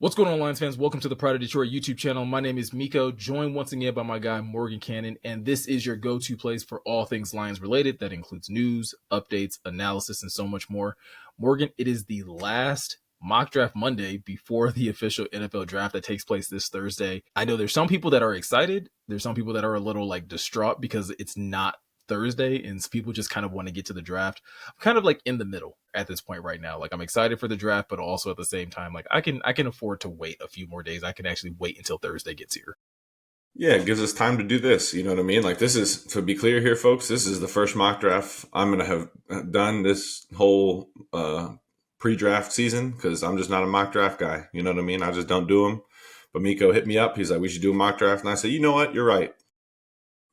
What's going on, Lions fans? Welcome to the Pride of Detroit YouTube channel. My name is Meko, joined once again by my guy Morgan Cannon, and this is your go-to place for all things Lions related. That includes news, updates, analysis, and so much more. Morgan, it is the last mock draft Monday before the official NFL draft that takes place this Thursday. I know there's some people that are excited. There's some people that are a little distraught because it's not Thursday and people just kind of want to get to the draft. I'm kind of in the middle at this point right now. I'm excited for the draft, but also at the same time, I can afford to wait a few more days. I can actually wait until Thursday gets here. Yeah, it gives us time to do this. You know what I mean? This is, to be clear here, folks, this is the first mock draft I'm going to have done this whole pre-draft season because I'm just not a mock draft guy. You know what I mean? I just don't do them. But Meko hit me up. He's like, we should do a mock draft. And I said, you know what? You're right.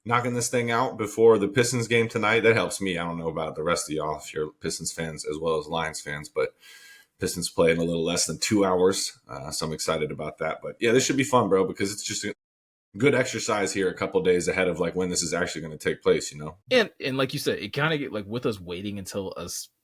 Knocking this thing out before the Pistons game tonight, that helps me. I don't know about the rest of y'all if you're Pistons fans as well as Lions fans, but Pistons play in a little less than 2 hours. So I'm excited about that. But yeah, this should be fun, bro, because it's just a good exercise here a couple of days ahead of when this is actually going to take place, And like you said, it kind of get with us waiting until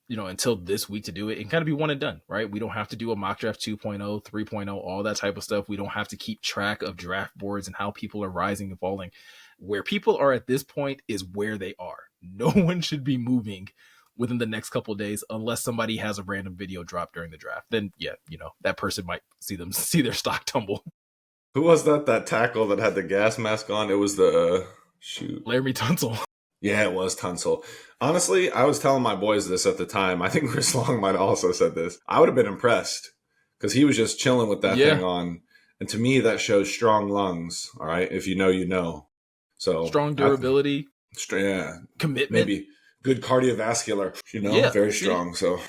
until this week to do it and kind of be one and done, right? We don't have to do a mock draft 2.0, 3.0, all that type of stuff. We don't have to keep track of draft boards and how people are rising and falling. Where people are at this point is where they are. No one should be moving within the next couple of days unless somebody has a random video drop during the draft. Then yeah, that person might see their stock tumble. Who was that tackle that had the gas mask on? It was the Laremy Tunsil. Yeah, it was Tunsil. Honestly, I was telling my boys this at the time. I think Chris Long might have also said this. I would have been impressed because he was just chilling with that thing on. And to me, that shows strong lungs. All right. If you know, you know. So strong durability. Commitment. Maybe good cardiovascular, very strong. So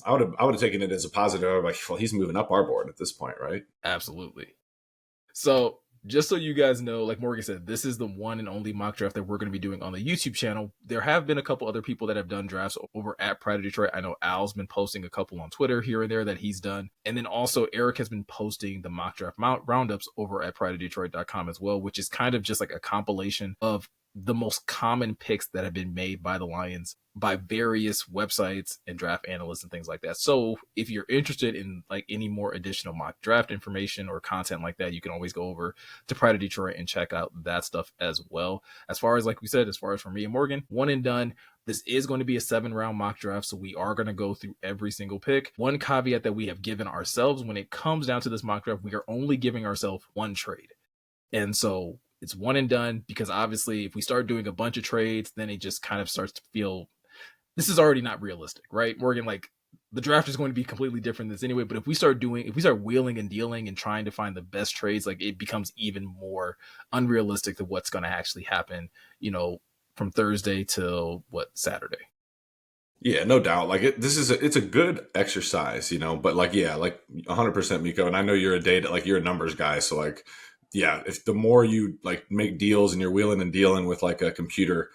I would have taken it as a positive. I'm like, well, he's moving up our board at this point, right? Absolutely. So just so you guys know, like Morgan said, this is the one and only mock draft that we're going to be doing on the YouTube channel. There have been a couple other people that have done drafts over at Pride of Detroit. I know Al's been posting a couple on Twitter here and there that he's done. And then also Eric has been posting the mock draft roundups over at prideofdetroit.com as well, which is kind of just a compilation of the most common picks that have been made by the Lions by various websites and draft analysts and things like that. So if you're interested in any more additional mock draft information or content like that, you can always go over to Pride of Detroit and check out that stuff as well. As far as as far as for me and Morgan, one and done. This is going to be a 7-round mock draft, so we are going to go through every single pick. One caveat that we have given ourselves when it comes down to this mock draft, we are only giving ourselves one trade. And so it's one and done because obviously if we start doing a bunch of trades, then it just kind of starts to feel this is already not realistic, right? Morgan, the draft is going to be completely different than this anyway. But if we start wheeling and dealing and trying to find the best trades, it becomes even more unrealistic to what's going to actually happen, from Thursday till Saturday. Yeah, no doubt. It's a good exercise, but 100% Meko. And I know you're a data, you're a numbers guy. So yeah, if the more you make deals and you're wheeling and dealing with a computer,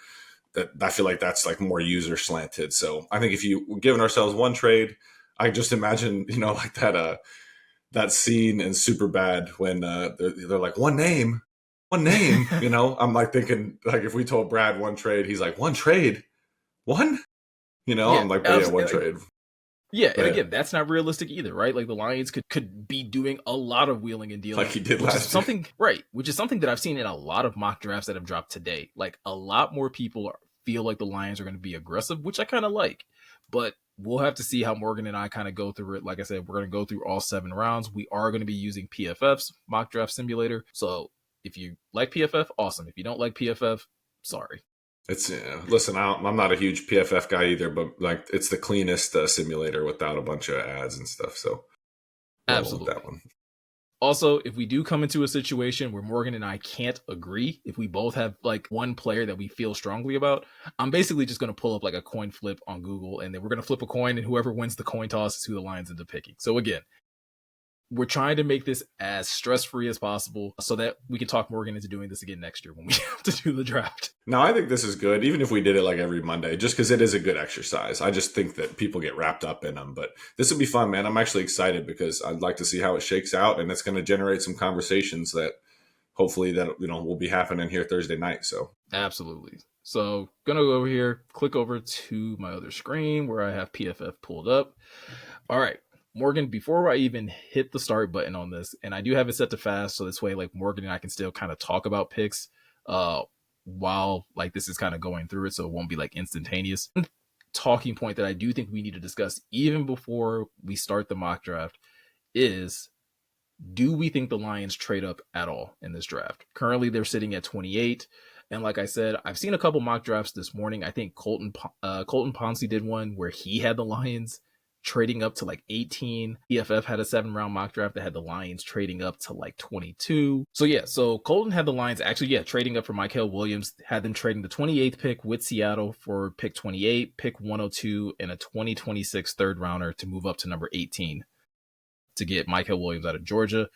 that I feel that's more user slanted. So I think if we're giving ourselves one trade, I just imagine, that scene in Superbad when they're like one name, I'm thinking if we told Brad one trade, he's like one trade, one, I'm like, yeah, one trade. Yeah, and again, that's not realistic either, right? The Lions could be doing a lot of wheeling and dealing, he did last year. Right? Which is something that I've seen in a lot of mock drafts that have dropped today. A lot more people feel like the Lions are going to be aggressive, which I kind of like. But we'll have to see how Morgan and I kind of go through it. Like I said, we're going to go through all 7 rounds. We are going to be using PFF's mock draft simulator. So if you like PFF, awesome. If you don't like PFF, sorry. Listen, I'm not a huge PFF guy either, but it's the cleanest simulator without a bunch of ads and stuff. So absolutely. That one. Also, if we do come into a situation where Morgan and I can't agree, if we both have one player that we feel strongly about, I'm basically just going to pull up a coin flip on Google, and then we're going to flip a coin, and whoever wins the coin toss is who the Lions end up picking. So again, we're trying to make this as stress-free as possible so that we can talk Morgan into doing this again next year when we have to do the draft. No, I think this is good, even if we did it every Monday, just because it is a good exercise. I just think that people get wrapped up in them. But this will be fun, man. I'm actually excited because I'd like to see how it shakes out, and it's going to generate some conversations that hopefully will be happening here Thursday night. So absolutely. So going to go over here, click over to my other screen where I have PFF pulled up. All right. Morgan, before I even hit the start button on this, and I do have it set to fast, so this way, like Morgan and I can still kind of talk about picks, uh, while like this is kind of going through it, so it won't be like instantaneous. Talking point that I do think we need to discuss even before we start the mock draft is, do we think the Lions trade up at all in this draft? Currently, they're sitting at 28. And like I said, I've seen a couple mock drafts this morning. I think Colton Ponce did one where he had the Lions trading up to like 18. PFF had a 7-round mock draft that had the Lions trading up to like 22. So yeah, so Colton had the Lions actually, yeah, trading up for Mykel Williams, had them trading the 28th pick with Seattle for pick 28, pick 102, and a 2026 third rounder to move up to number 18 to get Mykel Williams out of Georgia.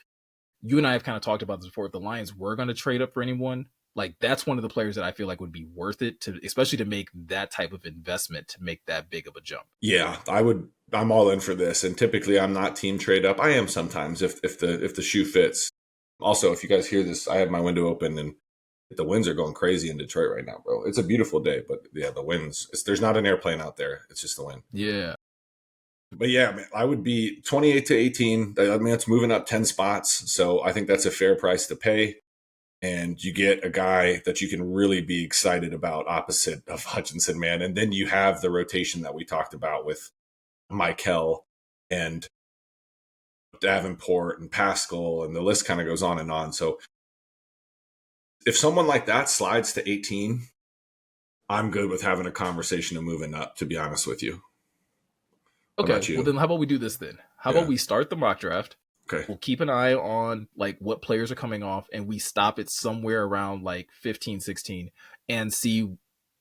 You and I have kind of talked about this before. If the Lions were going to trade up for anyone, like that's one of the players that I feel like would be worth it to, especially to make that type of investment to make that big of a jump. Yeah, I would. I'm all in for this, and typically I'm not team trade up. I am sometimes if the shoe fits. Also, if you guys hear this, I have my window open and the winds are going crazy in Detroit right now, bro. It's a beautiful day, but yeah, the winds. There's not an airplane out there. It's just the wind. Yeah. But yeah, man, I would be 28 to 18. I mean, it's moving up 10 spots. So I think that's a fair price to pay. And you get a guy that you can really be excited about opposite of Hutchinson, man. And then you have the rotation that we talked about with Mykel and Davenport and Pascal, and the list kind of goes on and on. So if someone like that slides to 18, I'm good with having a conversation and moving up, to be honest with you. Okay, well then how about we do this then? How about we start the mock draft? Okay. We'll keep an eye on like what players are coming off, and we stop it somewhere around like 15, 16 and see,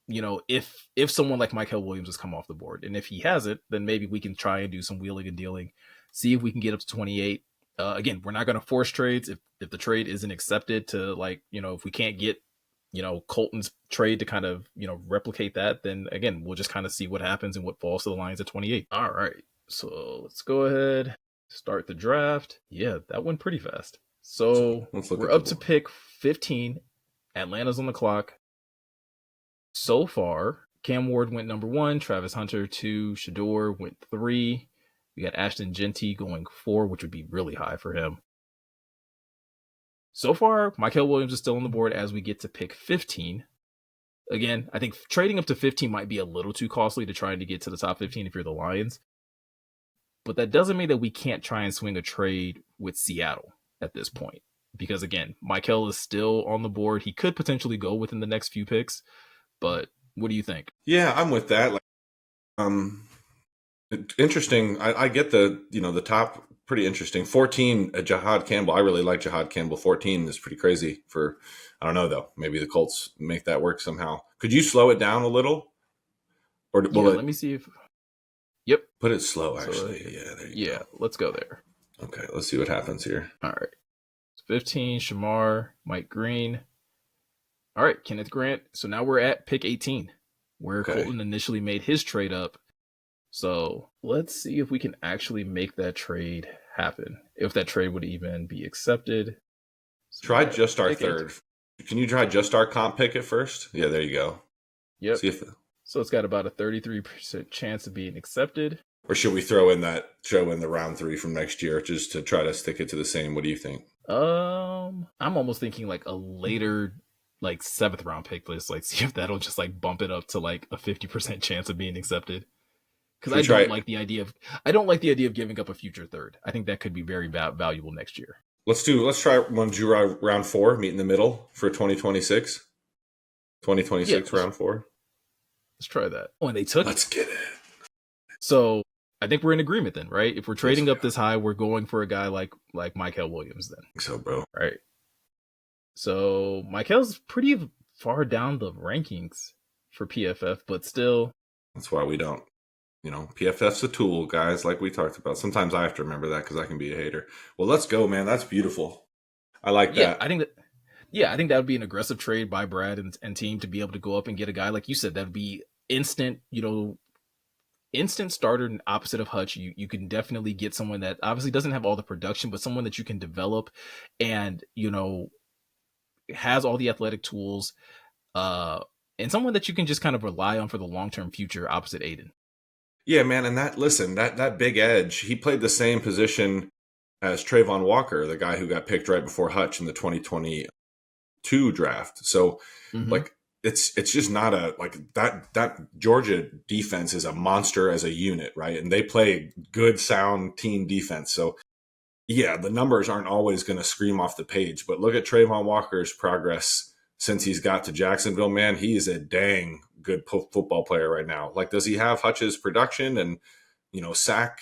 you know, if someone like Mykel Williams has come off the board. And if he hasn't, then maybe we can try and do some wheeling and dealing, see if we can get up to 28. Again, we're not going to force trades. If the trade isn't accepted to, like, you know, if we can't get, you know, Colton's trade to kind of, you know, replicate that, then again, we'll just kind of see what happens and what falls to the Lions at 28. All right. So let's go ahead, start the draft. Yeah, that went pretty fast. So we're up to pick 15. Atlanta's on the clock. So far, Cam Ward went number 1, Travis Hunter 2, Shador went 3. We got Ashton Genty going 4, which would be really high for him. So far, Mykel Williams is still on the board as we get to pick 15. Again, I think trading up to 15 might be a little too costly to try to get to the top 15 if you're the Lions. But that doesn't mean that we can't try and swing a trade with Seattle at this point. Because again, Mykel is still on the board. He could potentially go within the next few picks. But what do you think? Yeah, I'm with that. Like, interesting. I get the top, pretty interesting. 14, Jahad Campbell. I really like Jahad Campbell. 14 is pretty crazy for, I don't know though. Maybe the Colts make that work somehow. Could you slow it down a little? Or let me see if. Yep. Put it slow, actually. There you go. Let's go there. Okay, let's see what happens here. All right. 15, Shamar, Mike Green. All right, Kenneth Grant. So now we're at pick 18, where Colton initially made his trade up. So let's see if we can actually make that trade happen. If that trade would even be accepted. So try just our third. Can you try just our comp pick at first? Yeah, there you go. Yep. So it's got about a 33% chance of being accepted. Or should we throw in the round 3 from next year just to try to stick it to the same? What do you think? I'm almost thinking like a later, like 7th round pick list. Like see if that'll just like bump it up to like a 50% chance of being accepted. Because I don't like the idea of giving up a future third. I think that could be very valuable next year. Let's try round 4, meet in the middle for 2026. 2026 round 4. Let's try that. Oh, and they took. Let's get it. So I think we're in agreement then, right? If we're trading up this high, we're going for a guy like Mykel Williams then. I think so, bro. Right. So Mykel's pretty far down the rankings for PFF, but still. That's why we don't. You know, PFF's a tool, guys, like we talked about. Sometimes I have to remember that because I can be a hater. Well, let's go, man. That's beautiful. I like that. I think that would be an aggressive trade by Brad and team to be able to go up and get a guy like you said. That would be instant starter and opposite of Hutch. You can definitely get someone that obviously doesn't have all the production, but someone that you can develop and, you know, has all the athletic tools, and someone that you can just kind of rely on for the long-term future opposite Aiden. Yeah, man, and that big edge, he played the same position as Trayvon Walker, the guy who got picked right before Hutch in the 2022 draft. So Mm-hmm. like it's just not a like that Georgia defense is a monster as a unit, right? And they play good sound team defense. So yeah, the numbers aren't always going to scream off the page, but look at Trayvon Walker's progress since he's got to Jacksonville. Man, he is a dang good football player right now. Like, does he have Hutch's production and sack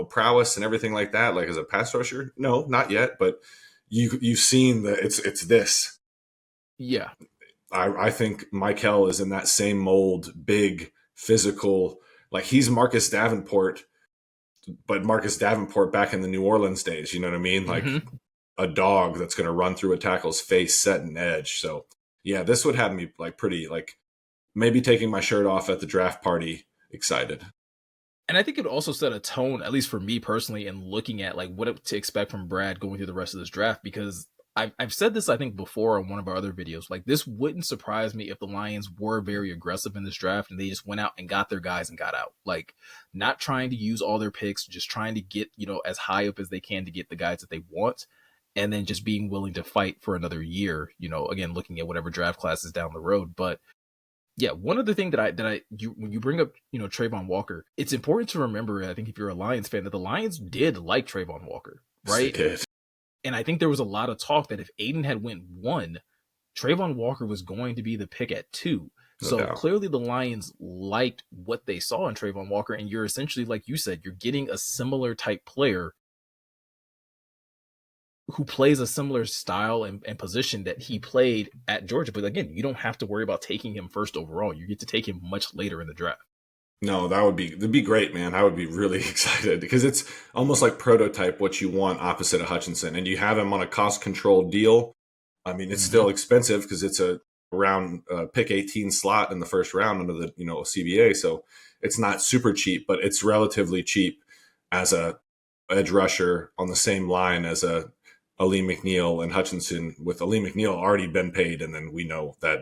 prowess and everything like that? Like as a pass rusher, no, not yet. But you've seen that it's this. Yeah. I think Mykel is in that same mold, big, physical. Like he's Marcus Davenport, but Marcus Davenport back in the New Orleans days. You know what I mean? Like Mm-hmm. a dog that's going to run through a tackle's face, set and edge. So yeah, this would have me like pretty like maybe taking my shirt off at the draft party, excited. And I think it also set a tone, at least for me personally, in looking at like what to expect from Brad going through the rest of this draft. Because I've said this, I think, before on one of our other videos. Like, this wouldn't surprise me if the Lions were very aggressive in this draft and they just went out and got their guys and got out. Like, not trying to use all their picks, just trying to get, as high up as they can to get the guys that they want. And then just being willing to fight for another year, again, looking at whatever draft classes down the road. But yeah, one other thing when you bring up, Trayvon Walker, it's important to remember, I think if you're a Lions fan, that the Lions did like Trayvon Walker, Yes, they right? did. And I think there was a lot of talk that if Aiden had went 1, Trayvon Walker was going to be the pick at 2. No So doubt. clearly the Lions liked what they saw in Trayvon Walker, and you're essentially, like you said, you're getting a similar type player who plays a similar style and position that he played at Georgia. But again, you don't have to worry about taking him first overall. You get to take him much later in the draft. No, that'd be great, man. I would be really excited because it's almost like prototype what you want opposite of Hutchinson, and you have him on a cost controlled deal. I mean, it's Mm-hmm. still expensive because it's a round pick 18 slot in the first round under the CBA, so it's not super cheap, but it's relatively cheap as a edge rusher on the same line as a Ali McNeil and Hutchinson, with Ali McNeil already been paid, and then we know that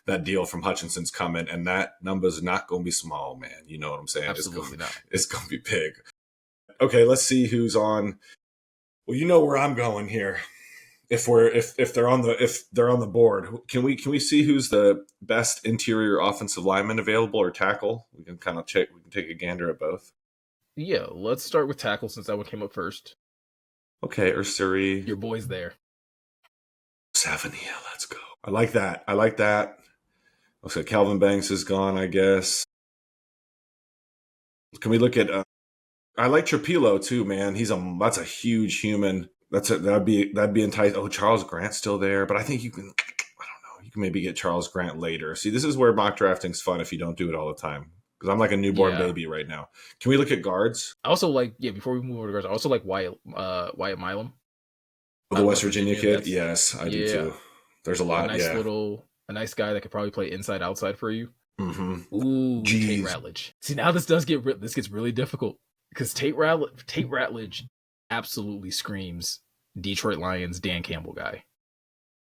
that deal from Hutchinson's coming, and that number's not going to be small, man. You know what I'm saying? Absolutely not. It's going to be big. Okay, let's see who's on. Well, you know where I'm going here. If they're on the board, can we see who's the best interior offensive lineman available or tackle? We can kind of check. We can take a gander at both. Yeah, let's start with tackle since that one came up first. Okay, Ursuri. Your boy's there. Savania, let's go. I like that. Looks like Calvin Banks is gone, I guess. Can we look at? I like Trapilo too, man. That's a huge human. That'd be enticing. Oh, Charles Grant's still there, but I think you can. I don't know. You can maybe get Charles Grant later. See, this is where mock drafting's fun if you don't do it all the time. Because I'm like a newborn Yeah. baby right now. Can we look at guards? I also like, before we move over to guards, I also like Wyatt Milam Oh, out the of West West Virginia Virginia. kid? That's, Yes, I do yeah, too. There's a lot. Yeah. a nice guy that could probably play inside outside for you. Mm-hmm. Ooh, Tate Jeez. Ratledge. See, now this gets really difficult because Tate Ratledge absolutely screams Detroit Lions Dan Campbell guy.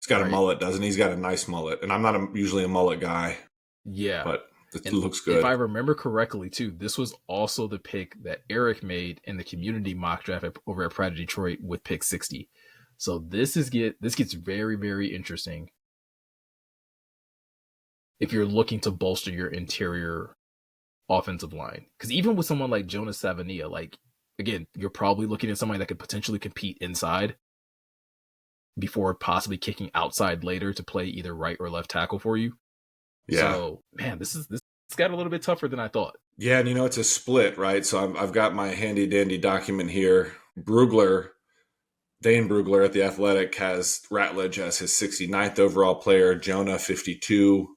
He's got a Right? mullet, doesn't he? He's got a nice mullet. And I'm not usually a mullet guy, Yeah. but it And looks if good. I remember correctly, too, this was also the pick that Eric made in the community mock draft over at Pride of Detroit with pick 60. So this gets very, very interesting if you're looking to bolster your interior offensive line. Because even with someone like Jonas Savania, like, again, you're probably looking at somebody that could potentially compete inside before possibly kicking outside later to play either right or left tackle for you. Yeah. So, man, this got a little bit tougher than I thought. Yeah, and it's a split, right? So I've got my handy dandy document here. Dane Brugler at the Athletic has Ratledge as his 69th overall player, Jonah 52.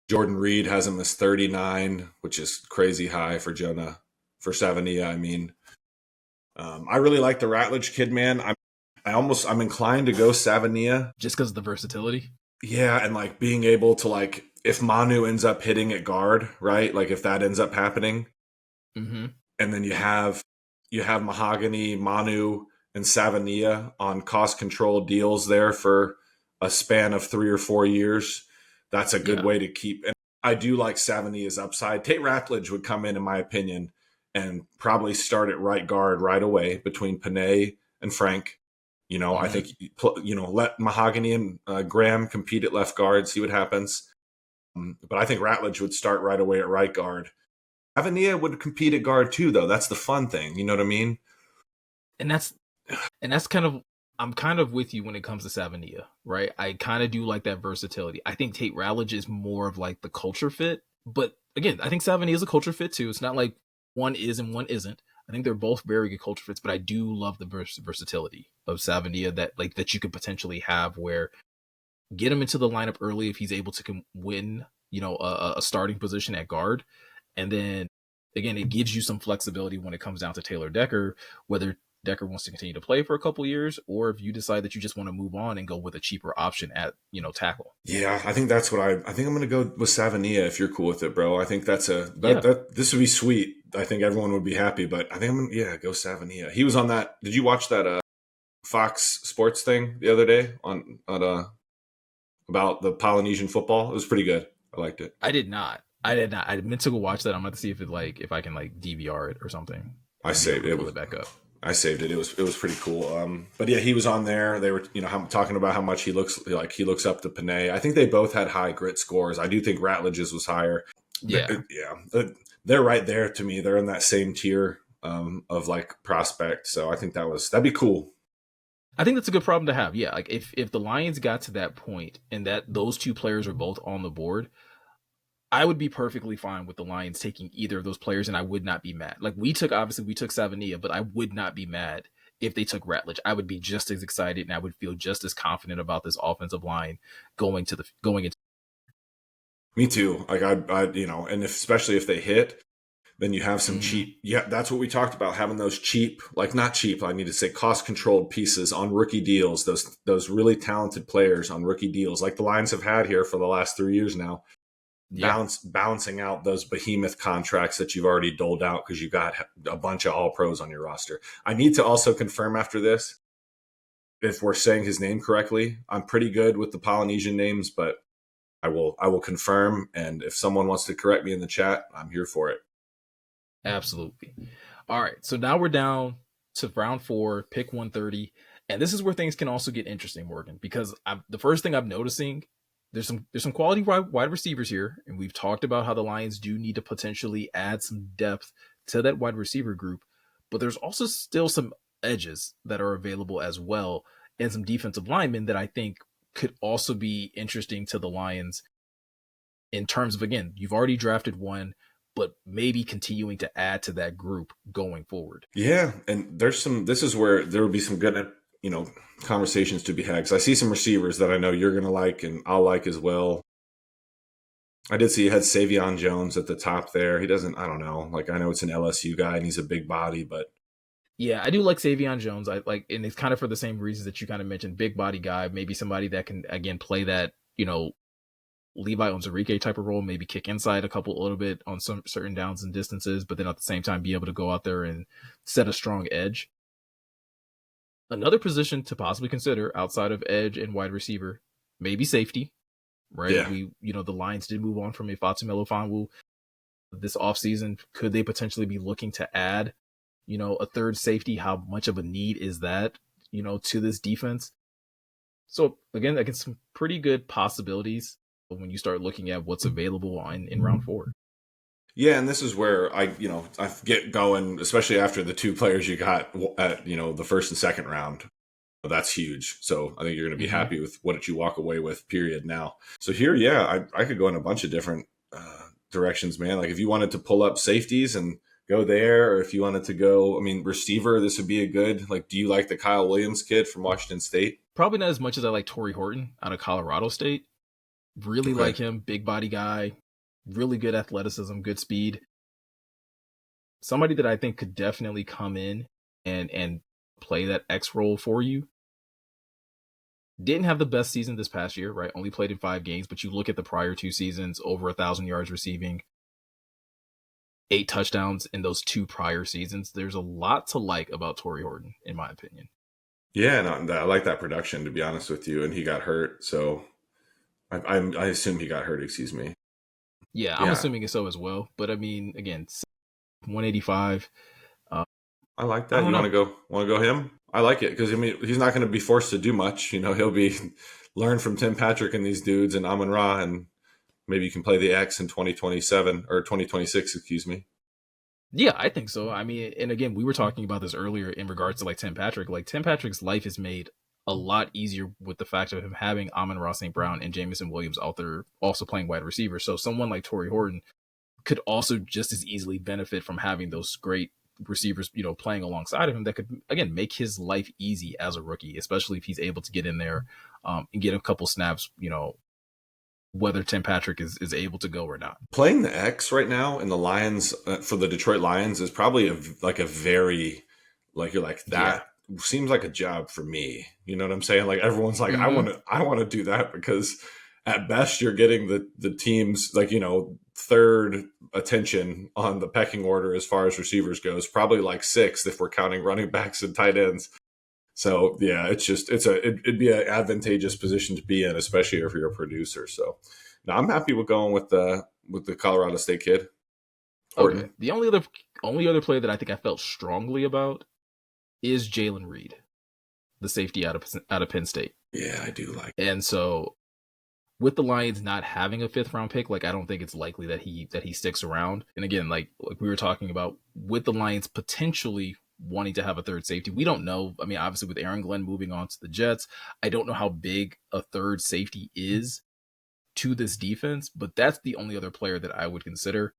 Jordan Reed has him as 39, which is crazy high for Jonah, for Savania, I mean. I really like the Ratledge kid, man. I'm inclined to go Savania. Just because of the versatility? Yeah, and like being able to like, if Manu ends up hitting at guard, right? Like if that ends up happening, Mm-hmm. and then you have Mahogany, Manu, and Savania on cost control deals there for a span of 3 or 4 years. That's a good way to keep. I do like Savania's upside. Tate Ratledge would come in my opinion, and probably start at right guard right away between Panay and Frank. I Mm-hmm. think, let Mahogany and Graham compete at left guard, see what happens. But I think Ratledge would start right away at right guard. Avania would compete at guard too, though. That's the fun thing. You know what I mean? And that's kind of, I'm kind of with you when it comes to Savania, right? I kind of do like that versatility. I think Tate Ratledge is more of like the culture fit, but again, I think Savania is a culture fit too. It's not like one is and one isn't. I think they're both very good culture fits, but I do love the versatility of Savania that you could potentially have where get him into the lineup early if he's able to win, a starting position at guard, and then again, it gives you some flexibility when it comes down to Taylor Decker, whether Decker wants to continue to play for a couple years, or if you decide that you just want to move on and go with a cheaper option at tackle. Yeah, I think that's what I think I'm going to go with Savania if you're cool with it, bro. I think that's Yeah, this would be sweet. I think everyone would be happy, but I think I'm going to go Savania. He was on that. Did you watch that Fox Sports thing the other day on about the Polynesian football? It was pretty good. I liked it. I did not. I did not. I meant to go watch that. I'm going to see if I can DVR it or something I and be able saved to it. pull it back up. I saved it. It was pretty cool. But yeah, he was on there. They were talking about how much he looks up to Panay. I think they both had high grit scores. I do think Ratledge's was higher. Yeah, They're right there to me. They're in that same tier of prospect. So I think that'd be cool. I think that's a good problem to have. Yeah, like if the Lions got to that point and that those two players are both on the board, I would be perfectly fine with the Lions taking either of those players, and I would not be mad. Like we took Savania, but I would not be mad if they took Ratledge. I would be just as excited, and I would feel just as confident about this offensive line going into. Me too. Like and especially if they hit, then you have some Mhm. cheap. Yeah, that's what we talked about, having those cheap, not cheap. I need to say cost controlled pieces on rookie deals. Those really talented players on rookie deals, like the Lions have had here for the last 3 years now. Yeah, Balancing out those behemoth contracts that you've already doled out because you got a bunch of all pros on your roster. I need to also confirm after this if we're saying his name correctly. I'm pretty good with the Polynesian names, but I will confirm. And if someone wants to correct me in the chat, I'm here for it. absolutely. All right, so now we're down to round 4, pick 130, and this is where things can also get interesting, Morgan, because the first thing I'm noticing, there's some quality wide receivers here, and we've talked about how the Lions do need to potentially add some depth to that wide receiver group, but there's also still some edges that are available as well, and some defensive linemen that I think could also be interesting to the Lions in terms of, again, you've already drafted one, but maybe continuing to add to that group going forward. Yeah, and this is where there will be some good, conversations to be had. Because I see some receivers that I know you're going to like and I'll like as well. I did see you had Savion Jones at the top there. He doesn't, I don't know. I know it's an LSU guy and he's a big body, but Yeah, I do like Savion Jones. I like, and it's kind of for the same reasons that you kind of mentioned, big body guy, maybe somebody that can again play that, Levi Onwuzurike type of role, maybe kick inside a little bit on some certain downs and distances, but then at the same time be able to go out there and set a strong edge. Another position to possibly consider outside of edge and wide receiver, maybe safety, right? yeah. The Lions did move on from Ifeatu Melifonwu this offseason. Could they potentially be looking to add, a third safety? How much of a need is that, to this defense? So again, I get some pretty good possibilities when you start looking at what's available in round 4. Yeah, and this is where I get going, especially after the two players you got at, the first and second round. That's huge. So I think you're going to be Mm-hmm. happy with what you walk away with, period, now. So here, yeah, I could go in a bunch of different directions, man. Like if you wanted to pull up safeties and go there, or if you wanted to go, receiver, this would be a good, do you like the Kyle Williams kid from Washington State? Probably not as much as I like Torrey Horton out of Colorado State. Really Okay. like him, big body guy, really good athleticism, good speed. Somebody that I think could definitely come in and play that X role for you. Didn't have the best season this past year, right? Only played in 5 games, but you look at the prior 2 seasons, over 1,000 yards receiving, 8 touchdowns in those 2 prior seasons. There's a lot to like about Torrey Horton, in my opinion. Yeah, no, I like that production, to be honest with you. And he got hurt, so I assume he got hurt. Excuse me. Yeah, I'm Yeah, assuming it's so as well. But I mean, again, 185. Uh, I like I that. don't You know. want to go him? I like it because I mean he's not going to be forced to do much. You know, he'll be learn from Tim Patrick and these dudes and Amon Ra, and maybe you can play the X in 2027 or 2026. Excuse me. Yeah, I think so. I mean, and again, we were talking about this earlier in regards to like Tim Patrick. Like Tim Patrick's life is made a lot easier with the fact of him having Amon Ross St. Brown and Jamison Williams out there also playing wide receiver. So someone like Torrey Horton could also just as easily benefit from having those great receivers, playing alongside of him that could again make his life easy as a rookie, especially if he's able to get in there and get a couple snaps, whether Tim Patrick is able to go or not. Playing the X right now in the Lions for the Detroit Lions is probably like a very like you're like Yeah. that seems like a job for me. You know what I'm saying? Like everyone's like Mm-hmm. I want to do that because at best you're getting the team's like third attention on the pecking order as far as receivers goes, probably like sixth if we're counting running backs and tight ends. So yeah, it'd be an advantageous position to be in, especially if you're a producer. So now I'm happy with going with the Colorado State kid, Okay. Horton. The only other player that I think I felt strongly about is Jalen Reed, the safety out of Penn State. Yeah, I do like. And so with the Lions not having a fifth round pick, like I don't think it's likely that he sticks around. And again, like we were talking about, with the Lions potentially wanting to have a third safety, we don't know. I mean, obviously with Aaron Glenn moving on to the Jets, I don't know how big a third safety is to this defense, but that's the only other player that I would consider.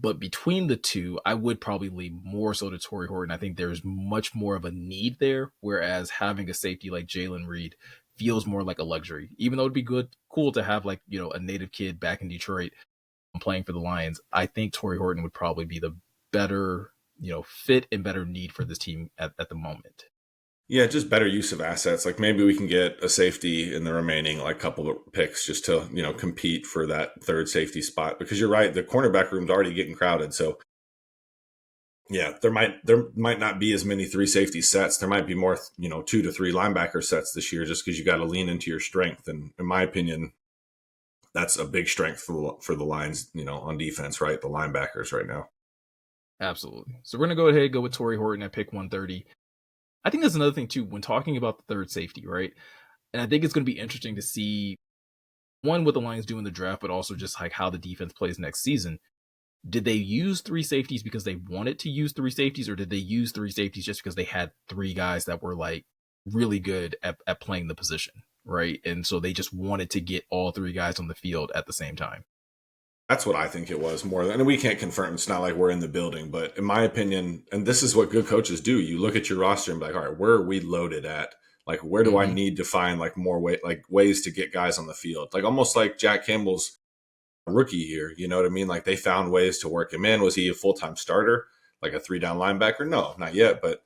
But between the two, I would probably lean more so to Torrey Horton. I think there's much more of a need there, whereas having a safety like Jalen Reed feels more like a luxury. Even though it'd be cool to have like a native kid back in Detroit playing for the Lions, I think Torrey Horton would probably be the better fit and better need for this team at the moment. Yeah, just better use of assets. Like maybe we can get a safety in the remaining like couple of picks just to compete for that third safety spot. Because you're right, the cornerback room's already getting crowded. So yeah, there might not be as many three safety sets. There might be more, 2 to 3 linebacker sets this year, just because you got to lean into your strength. And in my opinion, that's a big strength for the Lions, on defense, right? The linebackers right now. Absolutely. So we're gonna go ahead and go with Torrey Horton at pick 130. I think that's another thing too when talking about the third safety, right? And I think it's going to be interesting to see one what the Lions do in the draft, but also just like how the defense plays next season. Did they use three safeties because they wanted to use three safeties, or did they use three safeties just because they had three guys that were like really good at playing the position, right? And so they just wanted to get all three guys on the field at the same time. That's what I think it was more than, and we can't confirm. It's not like we're in the building, but in my opinion, and this is what good coaches do. You look at your roster and be like, all right, where are we loaded at? Like, where do I Mm-hmm. need to find like more ways to get guys on the field? Like almost like Jack Campbell's rookie year. You know what I mean? Like they found ways to work him in. Was he a full-time starter, like a 3 down linebacker? No, not yet. But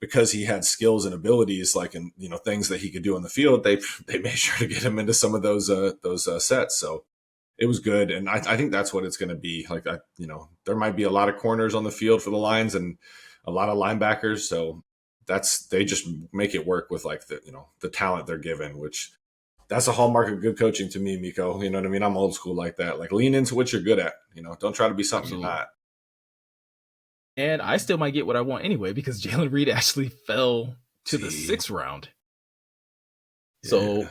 because he had skills and abilities, like in things that he could do on the field, they made sure to get him into some of those sets. So it was good, and I think that's what it's going to be. Like there might be a lot of corners on the field for the Lions and a lot of linebackers. So they just make it work with like the talent they're given, which that's a hallmark of good coaching to me, Miko. You know what I mean? I'm old school like that. Like lean into what you're good at. Don't try to be something you're Absolutely. not. And I still might get what I want anyway because Jalen Reed actually fell to the See, sixth round. yeah, So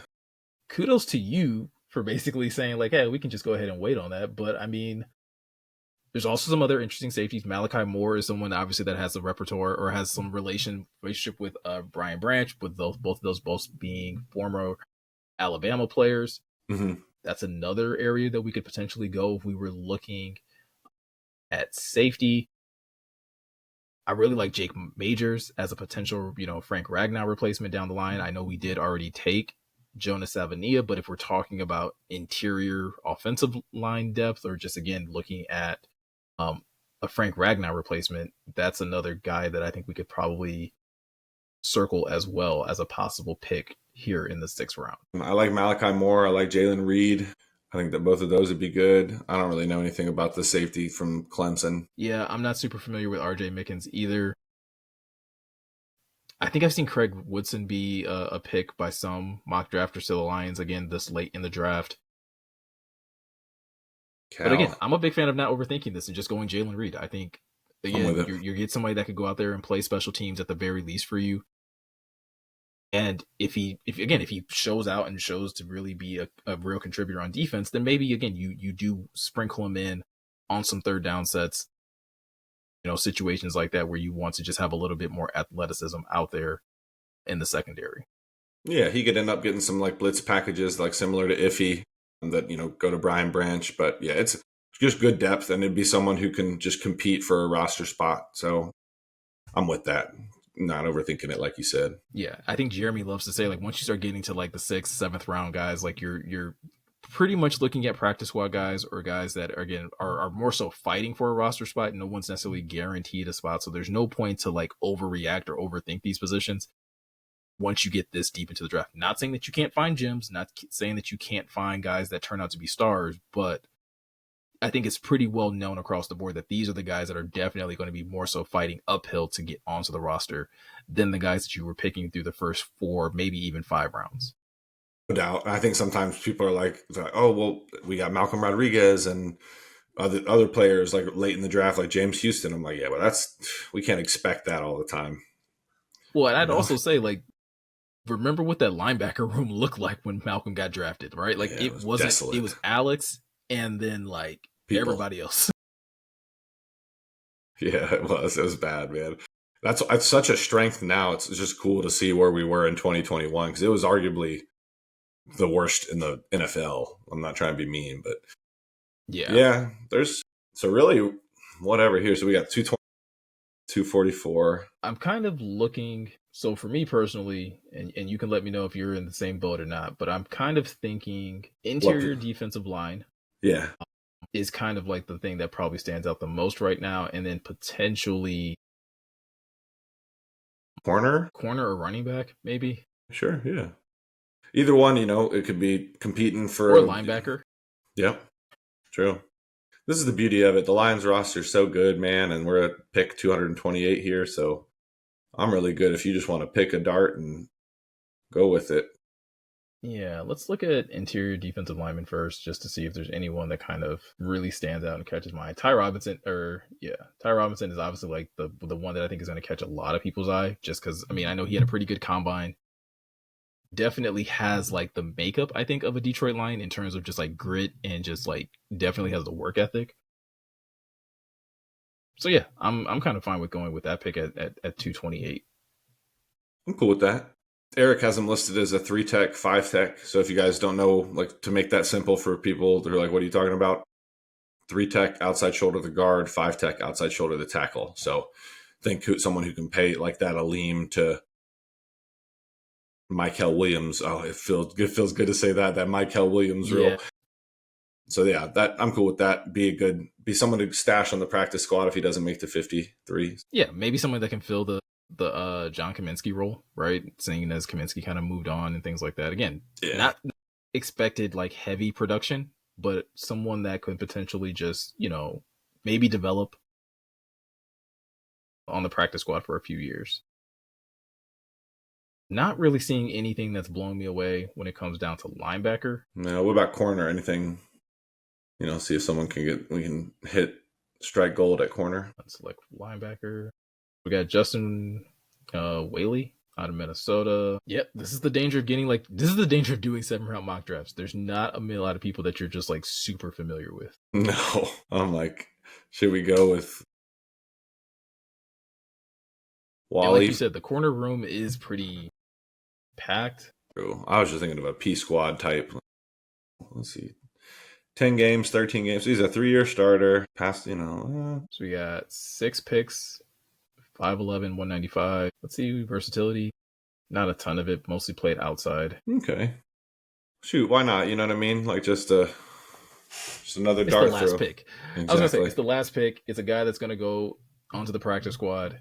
kudos to you for basically saying like, hey, we can just go ahead and wait on that. But I mean, there's also some other interesting safeties. Malachi Moore is someone obviously that has a repertoire or has some relationship with Brian Branch, with both of those both being former Alabama players. hmm That's another area that we could potentially go if we were looking at safety. I really like Jake Majors as a potential, Frank Ragnow replacement down the line. I know we did already take Jonas Savania, but if we're talking about interior offensive line depth or just again looking at um, a Frank Ragnow replacement, that's another guy that I think we could probably circle as well as a possible pick here in the sixth round. I like Malachi Moore. I like Jalen Reed. I think that both of those would be good. I don't really know anything about the safety from Clemson. Yeah, I'm not super familiar with RJ Mickens either. I think I've seen Craig Woodson be a pick by some mock drafters to the Lions again this late in the draft. But again, Cal, I'm a big fan of not overthinking this and just going Jalen Reed. I think I'm with again, it. you get somebody that could go out there and play special teams at the very least for you. And if he shows out and shows to really be a real contributor on defense, then maybe again you do sprinkle him in on some third down sets, situations like that where you want to just have a little bit more athleticism out there in the secondary. Yeah, he could end up getting some like blitz packages, like similar to Iffy, that go to Brian Branch. But yeah, it's just good depth, and it'd be someone who can just compete for a roster spot. So I'm with that. Not overthinking it, like you said. Yeah, I think Jeremy loves to say like once you start getting to like the 6th, 7th round guys, like you're pretty much looking at practice squad guys or guys that again are more so fighting for a roster spot. No one's necessarily guaranteed a spot, so there's no point to like overreact or overthink these positions once you get this deep into the draft. Not saying that you can't find gems, not saying that you can't find guys that turn out to be stars, but I think it's pretty well known across the board that these are the guys that are definitely going to be more so fighting uphill to get onto the roster than the guys that you were picking through the first 4, maybe even 5 rounds. No doubt. I think sometimes people are like, oh, well, we got Malcolm Rodriguez and other players like late in the draft, like James Houston. I'm like, yeah, but we can't expect that all the time. Well, and I'd also say, like, remember what that linebacker room looked like when Malcolm got drafted, right? Like, Yeah, it wasn't, desolate. it was Alex and then, like, everybody else. Yeah, it was. It was bad, man. That's such a strength now. It's just cool to see where we were in 2021 because it was arguably the worst in the NFL. I'm not trying to be mean, but yeah, so really whatever here. So we got 220, 244. I'm kind of looking, so for me personally, and you can let me know if you're in the same boat or not, but I'm kind of thinking interior defensive line. Yeah. Is kind of like the thing that probably stands out the most right now, and then potentially corner or running back, maybe. Sure, yeah. Either one, it could be competing for or linebacker. Yep, true. This is the beauty of it. The Lions roster is so good, man, and we're at pick 228 here, so I'm really good if you just want to pick a dart and go with it. Yeah, let's look at interior defensive lineman first, just to see if there's anyone that kind of really stands out and catches my eye. Ty Robinson is obviously like the one that I think is going to catch a lot of people's eye, just because, I know he had a pretty good combine. Definitely has like the makeup, I think, of a Detroit Lion in terms of just like grit and just like definitely has the work ethic. So yeah, I'm kind of fine with going with that pick at 228. I'm cool with that. Eric has him listed as a 3-tech, 5-tech. So if you guys don't know, like to make that simple for people, they're like, what are you talking about? 3-tech, outside shoulder the guard, 5-tech, outside shoulder the tackle. So think someone who can pay like that Aleem to Mykel Williams. Oh, it feels good to say that Mykel Williams rule. So yeah, that I'm cool with that. Be someone to stash on the practice squad if he doesn't make the 53. Yeah, maybe someone that can fill the John Kaminsky role, right? Seeing as Kaminsky kind of moved on and things like that. Again, not expected like heavy production, but someone that could potentially just, maybe develop on the practice squad for a few years. Not really seeing anything that's blowing me away when it comes down to linebacker. No, what about corner? Anything, see if someone we can hit strike gold at corner. Let's select linebacker. We got Justin Whaley out of Minnesota. Yep, this is the danger of doing 7-round mock drafts. There's not a lot of people that you're just like super familiar with. No, I'm like, should we go with Wally? And like you said, the corner room is pretty packed. True. I was just thinking of a P squad type. Let's see. 10 games, 13 games. He's a 3-year starter. Past, So we got 6 picks, 5'11", 195. Let's see, versatility. Not a ton of it. Mostly played outside. Okay. Shoot, why not? You know what I mean? Like just another dart throw. It's the last pick. Exactly. I was going to say, it's the last pick. It's a guy that's going to go onto the practice squad.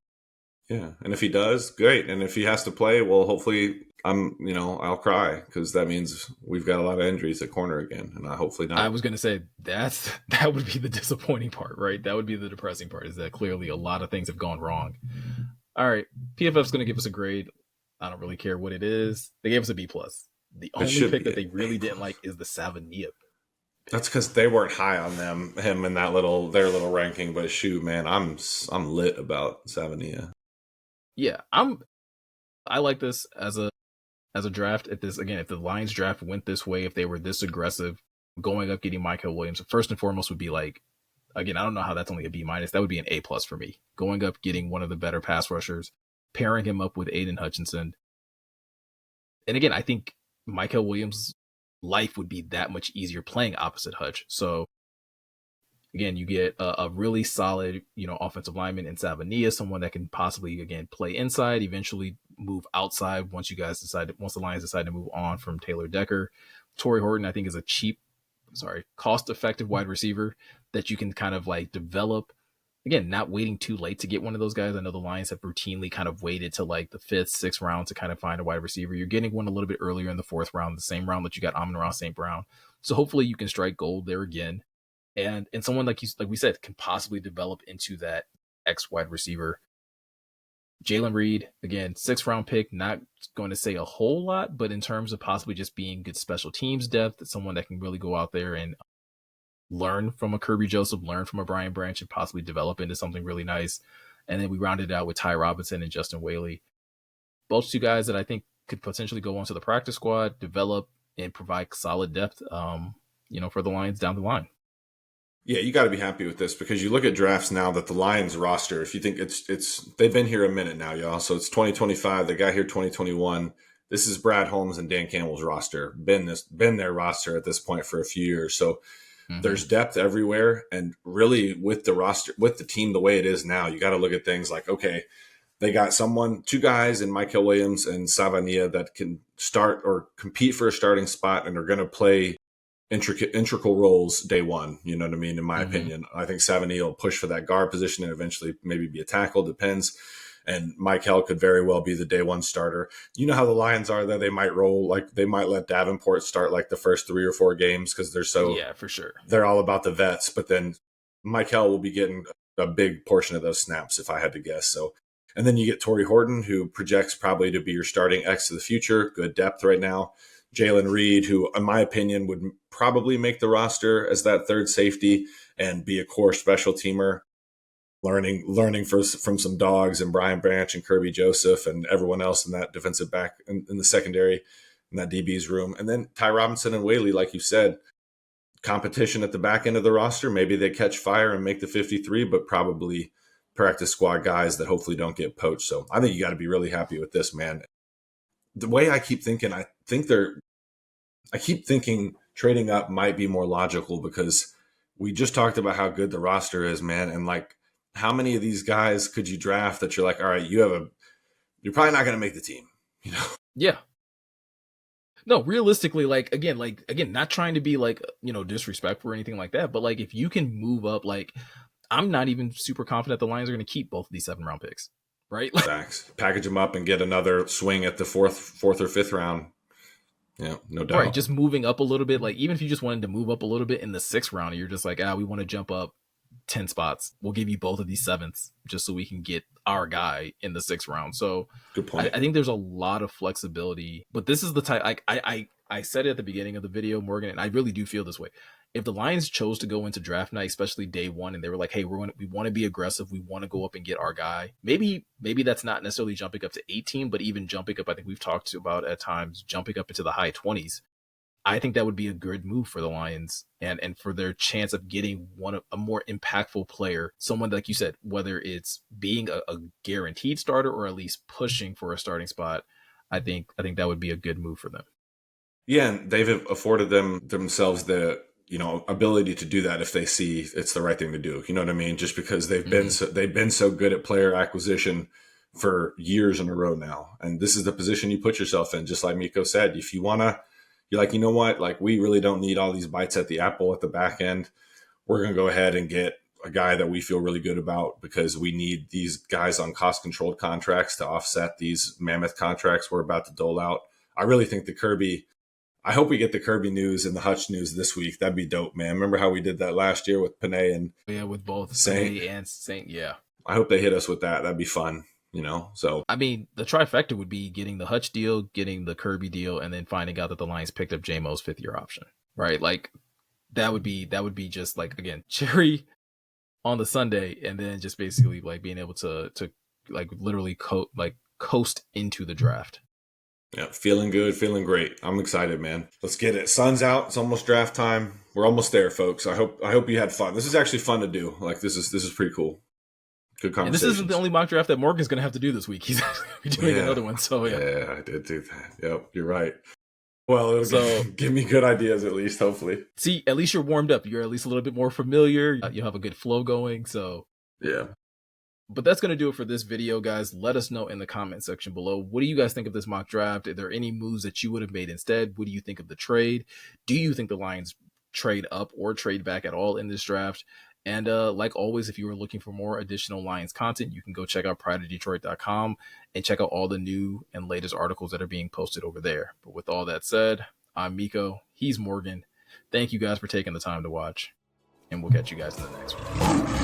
Yeah, and if he does, great. And if he has to play, well, hopefully I'll cry because that means we've got a lot of injuries at corner again, and hopefully not. I was going to say that would be the disappointing part, right? That would be the depressing part, is that clearly a lot of things have gone wrong. All right, PFF's going to give us a grade. I don't really care what it is. They gave us a B+. The only pick that they really didn't like is the Savania. That's because they weren't high on him in their little ranking. But shoot, man, I'm lit about Savania. Yeah, I like this as a draft. If the Lions draft went this way, if they were this aggressive, going up getting Mykel Williams, first and foremost would be like, again, I don't know how that's only a B minus. That would be an A+ for me. Going up getting one of the better pass rushers, pairing him up with Aiden Hutchinson, and again, I think Mykel Williams' life would be that much easier playing opposite Hutch. So again, you get a really solid, offensive lineman in Savania, someone that can possibly again play inside, eventually move outside once the Lions decide to move on from Taylor Decker. Torrey Horton, I think, is a cost-effective wide receiver that you can kind of like develop. Again, not waiting too late to get one of those guys. I know the Lions have routinely kind of waited to like the 5th, 6th round to kind of find a wide receiver. You're getting one a little bit earlier in the 4th round, the same round that you got Amon-Ra St. Brown. So hopefully you can strike gold there again. And someone like we said can possibly develop into that X wide receiver. Jalen Reed, again, 6th round pick, not going to say a whole lot, but in terms of possibly just being good special teams depth, someone that can really go out there and learn from a Kirby Joseph, learn from a Brian Branch, and possibly develop into something really nice. And then we rounded it out with Ty Robinson and Justin Whaley. Both two guys that I think could potentially go onto the practice squad, develop, and provide solid depth, for the Lions down the line. Yeah, you got to be happy with this because you look at drafts now that the Lions roster, if you think they've been here a minute now, y'all. So it's 2025. They got here 2021. This is Brad Holmes and Dan Campbell's roster. Been their roster at this point for a few years. So there's depth everywhere. And really with the roster, with the team the way it is now, you got to look at things like, okay, they got two guys in Mykel Williams and Savania that can start or compete for a starting spot and are going to play integral roles day one. You know what I mean? In my opinion, I think Savania will push for that guard position and eventually maybe be a tackle, depends. And Mykel could very well be the day one starter. You know how the Lions are that they might roll, like they might let Davenport start like the first 3 or 4 games because yeah, for sure. They're all about the vets, but then Mykel will be getting a big portion of those snaps if I had to guess. So, and then you get Torrey Horton, who projects probably to be your starting X to the future. Good depth right now. Jalen Reed, who, in my opinion, would probably make the roster as that third safety and be a core special teamer, learning from some dogs and Brian Branch and Kirby Joseph and everyone else in that defensive back in the secondary, in that DB's room. And then Ty Robinson and Whaley, like you said, competition at the back end of the roster. Maybe they catch fire and make the 53, but probably practice squad guys that hopefully don't get poached. So I think you got to be really happy with this, man. The way I keep thinking, I keep thinking trading up might be more logical because we just talked about how good the roster is, man. And like, how many of these guys could you draft that you're like, all right, you're probably not going to make the team, Yeah. No, realistically, again, not trying to be disrespectful or anything like that, but like if you can move up, I'm not even super confident the Lions are going to keep both of these 7th round picks, right? Facts. Package them up and get another swing at the fourth or 5th round. Yeah, no doubt. Right, just moving up a little bit. Like even if you just wanted to move up a little bit in the 6th round, you're just like, we want to jump up 10 spots. We'll give you both of these 7ths just so we can get our guy in the 6th round. So good point. I think there's a lot of flexibility, but this is the type. I said it at the beginning of the video, Morgan, and I really do feel this way. If the Lions chose to go into draft night, especially day one, and they were like, hey, we want to be aggressive. We want to go up and get our guy. Maybe that's not necessarily jumping up to 18, but even jumping up, I think we've talked about at times, jumping up into the high 20s. I think that would be a good move for the Lions and for their chance of getting a more impactful player, someone like you said, whether it's being a guaranteed starter or at least pushing for a starting spot. I think that would be a good move for them. Yeah, and they've afforded themselves the ability to do that if they see it's the right thing to do. You know what I mean? Just because they've been so good at player acquisition for years in a row now, and this is the position you put yourself in. Just like Meko said, if you wanna. You're like, you know what? Like, we really don't need all these bites at the apple at the back end. We're going to go ahead and get a guy that we feel really good about because we need these guys on cost-controlled contracts to offset these mammoth contracts we're about to dole out. I really think I hope we get the Kirby news and the Hutch news this week. That'd be dope, man. Remember how we did that last year with Panay and with both Saint and Saint? Yeah. I hope they hit us with that. That'd be fun. So I mean, the trifecta would be getting the Hutch deal, getting the Kirby deal, and then finding out that the Lions picked up J-Mo's 5th-year option, right? Like that would be just like, again, cherry on the Sunday, and then just basically like being able to like literally coast into the draft. Yeah, feeling good, feeling great. I'm excited, man. Let's get it. Sun's out. It's almost draft time. We're almost there, folks. I hope you had fun. This is actually fun to do. Like this is pretty cool. Good And this conversation. isn't the only mock draft that Morgan's going to have to do this week. He's actually going to be doing another one. So yeah, I did do that. Yep, you're right. Well, it'll give me good ideas at least, hopefully. See, at least you're warmed up. You're at least a little bit more familiar. You'll have a good flow going. So yeah. But that's going to do it for this video, guys. Let us know in the comment section below. What do you guys think of this mock draft? Are there any moves that you would have made instead? What do you think of the trade? Do you think the Lions trade up or trade back at all in this draft? And like always, if you are looking for more additional Lions content, you can go check out prideofdetroit.com and check out all the new and latest articles that are being posted over there. But with all that said, I'm Meko. He's Morgan. Thank you guys for taking the time to watch, and we'll catch you guys in the next one.